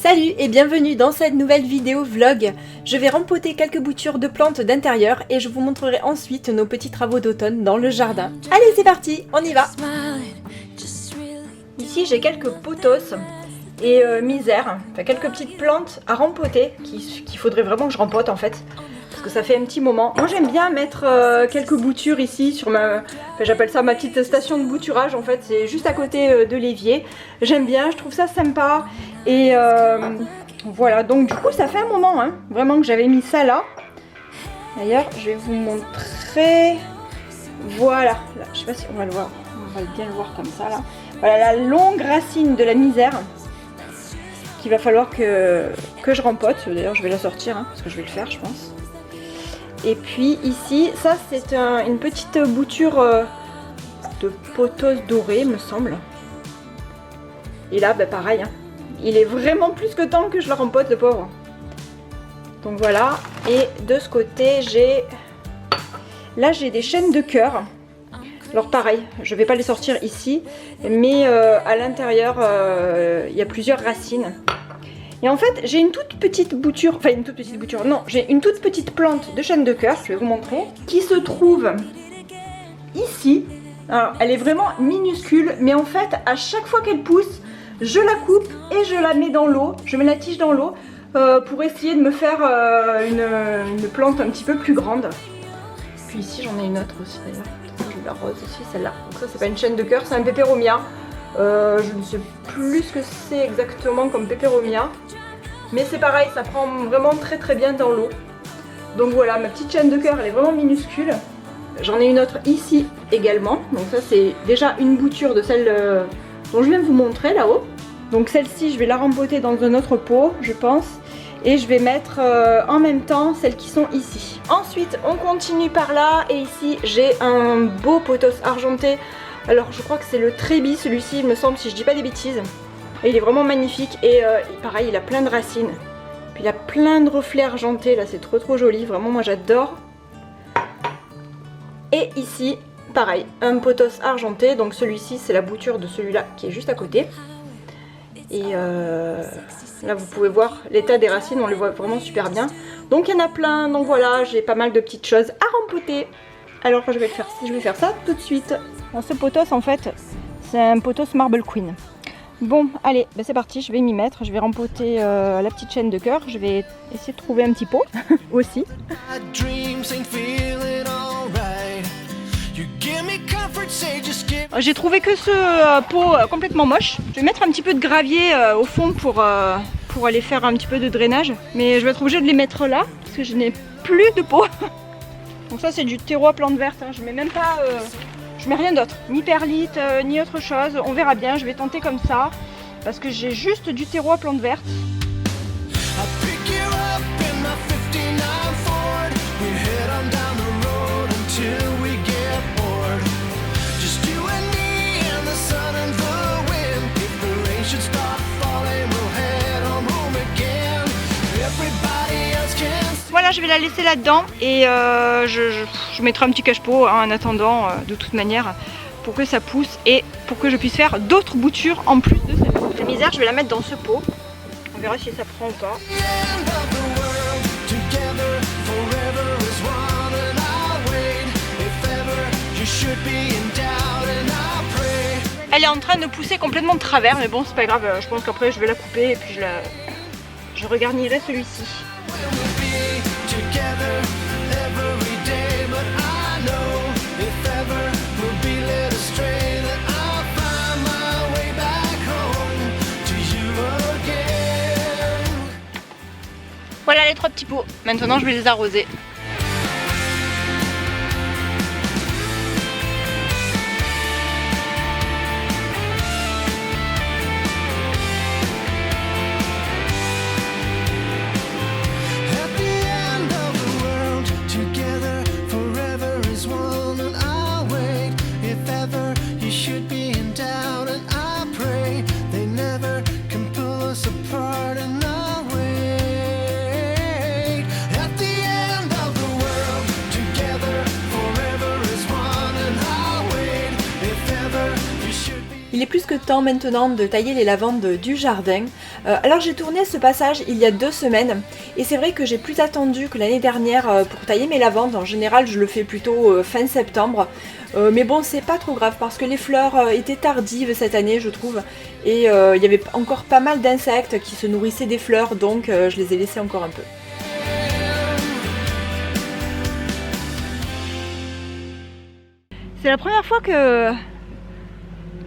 Salut et bienvenue dans cette nouvelle vidéo vlog. Je vais rempoter quelques boutures de plantes d'intérieur et je vous montrerai ensuite nos petits travaux d'automne dans le jardin. Allez, c'est parti, on y va. Ici j'ai quelques pothos et misère, enfin quelques petites plantes à rempoter qu'il faudrait vraiment que je rempote en fait. Parce que ça fait un petit moment. Moi j'aime bien mettre quelques boutures ici sur ma... Enfin, j'appelle ça ma petite station de bouturage en fait. C'est juste à côté de l'évier. J'aime bien, je trouve ça sympa. Et voilà, donc du coup ça fait un moment hein, vraiment que j'avais mis ça là. D'ailleurs je vais vous montrer. Voilà, là, je sais pas si on va le voir. On va bien le voir comme ça là. Voilà la longue racine de la misère qu'il va falloir que je rempote. D'ailleurs je vais la sortir hein, parce que je vais le faire je pense. Et puis ici, ça c'est une petite bouture de pothos dorée me semble. Et là bah, pareil, hein, il est vraiment plus que temps que je le rempote le pauvre. Donc voilà, et de ce côté j'ai... Là j'ai des chaînes de cœur. Alors pareil, je vais pas les sortir ici, mais à l'intérieur il y a plusieurs racines. Et en fait, j'ai une toute petite bouture, enfin une toute petite bouture, non, j'ai une toute petite plante de chêne de cœur, je vais vous montrer, qui se trouve ici. Alors, elle est vraiment minuscule, mais en fait, à chaque fois qu'elle pousse, je la coupe et je la mets dans l'eau, je mets la tige dans l'eau pour essayer de me faire une plante un petit peu plus grande. Puis ici, j'en ai une autre aussi d'ailleurs, je la rose aussi, celle-là. Donc ça, c'est pas une chêne de cœur, c'est un pépéromia. Je ne sais plus ce que c'est exactement comme pépéromia, mais c'est pareil, ça prend vraiment très bien dans l'eau. Donc voilà, ma petite chaîne de cœur elle est vraiment minuscule. J'en ai une autre ici également, donc ça c'est déjà une bouture de celle dont je viens de vous montrer là-haut. Donc celle-ci je vais la rempoter dans un autre pot je pense, et je vais mettre en même temps celles qui sont ici. Ensuite on continue par là, et ici j'ai un beau pothos argenté. Alors je crois que c'est le Trébi celui-ci il me semble, si je dis pas des bêtises. Et il est vraiment magnifique et pareil il a plein de racines. Puis il a plein de reflets argentés là, c'est trop joli, vraiment moi j'adore. Et ici pareil, un pothos argenté, donc celui-ci c'est la bouture de celui-là qui est juste à côté. Et là vous pouvez voir l'état des racines, on les voit vraiment super bien. Donc il y en a plein, donc voilà, j'ai pas mal de petites choses à rempoter. Alors je vais faire ça tout de suite. Bon, ce pothos en fait c'est un pothos Marble Queen. Bon allez ben c'est parti, je vais m'y mettre, je vais rempoter la petite chaîne de cœur, je vais essayer de trouver un petit pot aussi. J'ai trouvé que ce pot complètement moche. Je vais mettre un petit peu de gravier au fond pour aller faire un petit peu de drainage, mais je vais être obligée de les mettre là parce que je n'ai plus de pot. Donc ça c'est du terreau à plantes vertes, hein. Je mets même pas, je mets rien d'autre, ni perlite, ni autre chose, on verra bien, je vais tenter comme ça, parce que j'ai juste du terreau à plantes vertes. Voilà, je vais la laisser là-dedans et je mettrai un petit cache-pot hein, en attendant de toute manière pour que ça pousse et pour que je puisse faire d'autres boutures en plus de celle-là. La misère, je vais la mettre dans ce pot. On verra si ça prend ou pas. Elle est en train de pousser complètement de travers, mais bon, c'est pas grave. Je pense qu'après, je vais la couper et puis je regarnirai celui-ci. Voilà les 3 petits pots, maintenant je vais les arroser. plus que temps maintenant de tailler les lavandes du jardin. Alors j'ai tourné ce passage il y a 2 semaines et c'est vrai que j'ai plus attendu que l'année dernière pour tailler mes lavandes. En général je le fais plutôt fin septembre. Mais bon, c'est pas trop grave parce que les fleurs étaient tardives cette année, je trouve. Et il y avait encore pas mal d'insectes qui se nourrissaient des fleurs, donc je les ai laissés encore un peu. C'est la première fois que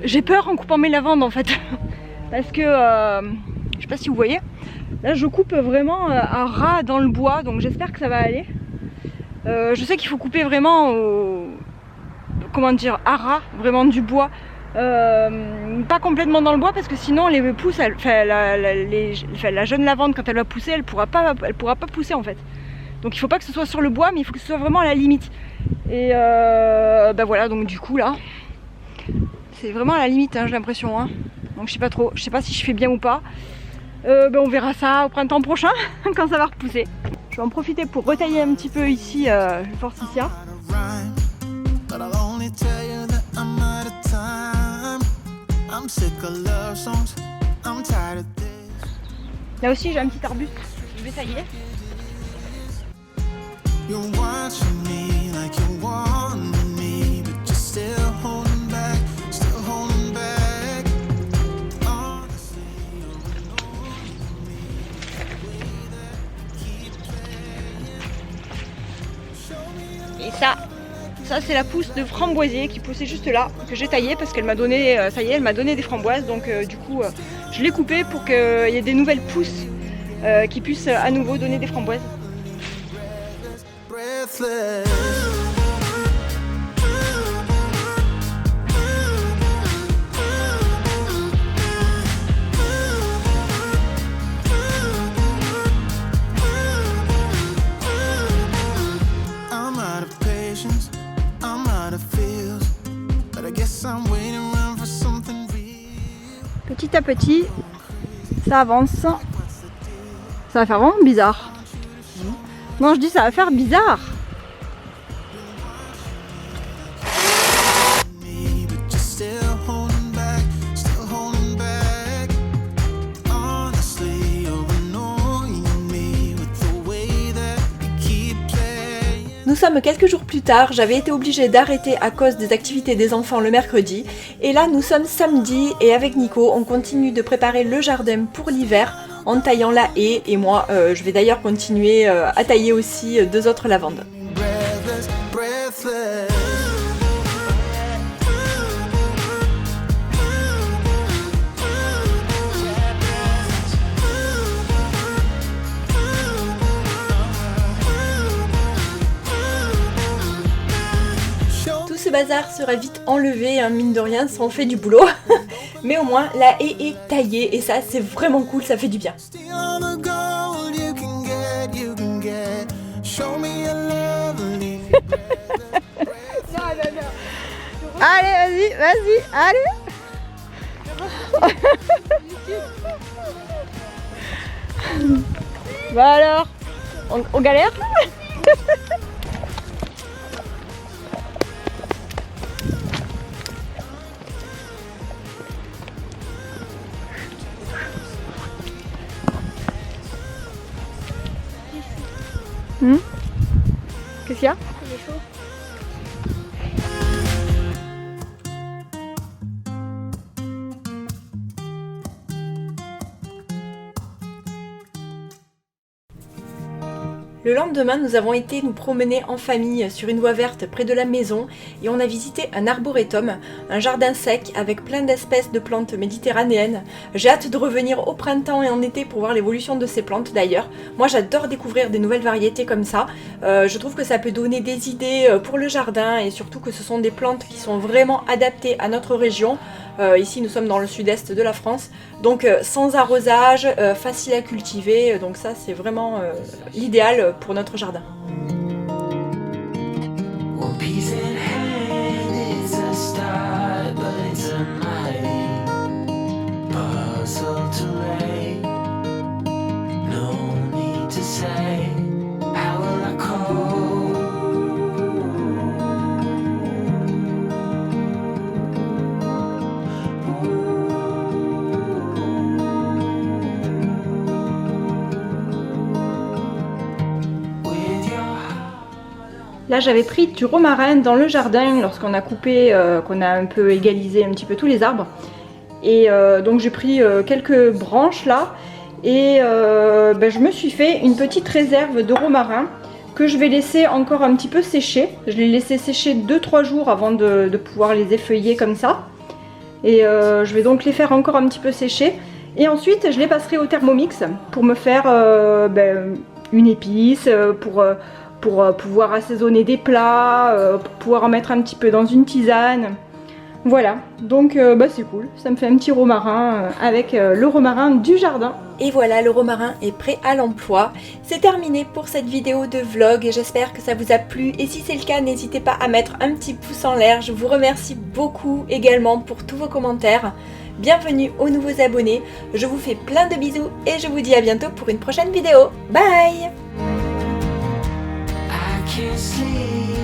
j'ai peur en coupant mes lavandes en fait. Parce que, je sais pas si vous voyez, là je coupe vraiment à ras dans le bois, donc j'espère que ça va aller. Je sais qu'il faut couper vraiment comment dire, à ras, vraiment du bois, pas complètement dans le bois parce que sinon les pousses, la jeune lavande quand elle va pousser, elle pourra pas pousser en fait. Donc il faut pas que ce soit sur le bois, mais il faut que ce soit vraiment à la limite. Et bah voilà, donc du coup là, c'est vraiment à la limite, hein, j'ai l'impression. Hein. Donc je sais pas trop, je sais pas si je fais bien ou pas. On verra ça au printemps prochain quand ça va repousser. Je vais en profiter pour retailler un petit peu ici le forsythia. Là aussi j'ai un petit arbuste, je vais tailler. Et ça c'est la pousse de framboisier qui poussait juste là, que j'ai taillé parce qu'elle m'a donné, ça y est, elle m'a donné des framboises. Donc du coup je l'ai coupé pour qu'il y ait des nouvelles pousses qui puissent à nouveau donner des framboises. Petit à petit, ça avance. Ça va faire vraiment bizarre. Non, je dis ça va faire bizarre. Nous sommes quelques jours plus tard, j'avais été obligée d'arrêter à cause des activités des enfants le mercredi. Et là nous sommes samedi et avec Nico on continue de préparer le jardin pour l'hiver en taillant la haie. Et moi je vais d'ailleurs continuer à tailler aussi 2 autres lavandes. Ce bazar sera vite enlevé, hein, mine de rien, ça en fait du boulot. Mais au moins la haie est taillée et ça c'est vraiment cool, ça fait du bien. Allez, vas-y, allez. Bah alors, on galère. Qu'est-ce qu'il y a? Il est chaud. Le lendemain, nous avons été nous promener en famille sur une voie verte près de la maison et on a visité un arboretum, un jardin sec avec plein d'espèces de plantes méditerranéennes. J'ai hâte de revenir au printemps et en été pour voir l'évolution de ces plantes d'ailleurs. Moi j'adore découvrir des nouvelles variétés comme ça. Je trouve que ça peut donner des idées pour le jardin et surtout que ce sont des plantes qui sont vraiment adaptées à notre région. Ici nous sommes dans le sud-est de la France, donc sans arrosage, facile à cultiver, donc ça c'est vraiment l'idéal pour notre jardin. Là j'avais pris du romarin dans le jardin lorsqu'on a coupé, qu'on a un peu égalisé un petit peu tous les arbres. Et donc j'ai pris quelques branches là et je me suis fait une petite réserve de romarin que je vais laisser encore un petit peu sécher. Je l'ai laissé sécher 2-3 jours avant de pouvoir les effeuiller comme ça. Et je vais donc les faire encore un petit peu sécher. Et ensuite je les passerai au Thermomix pour me faire une épice, pour pouvoir assaisonner des plats, pour pouvoir en mettre un petit peu dans une tisane. Voilà, donc c'est cool, ça me fait un petit romarin avec le romarin du jardin. Et voilà, le romarin est prêt à l'emploi. C'est terminé pour cette vidéo de vlog et j'espère que ça vous a plu. Et si c'est le cas, n'hésitez pas à mettre un petit pouce en l'air. Je vous remercie beaucoup également pour tous vos commentaires. Bienvenue aux nouveaux abonnés. Je vous fais plein de bisous et je vous dis à bientôt pour une prochaine vidéo. Bye! I can't sleep.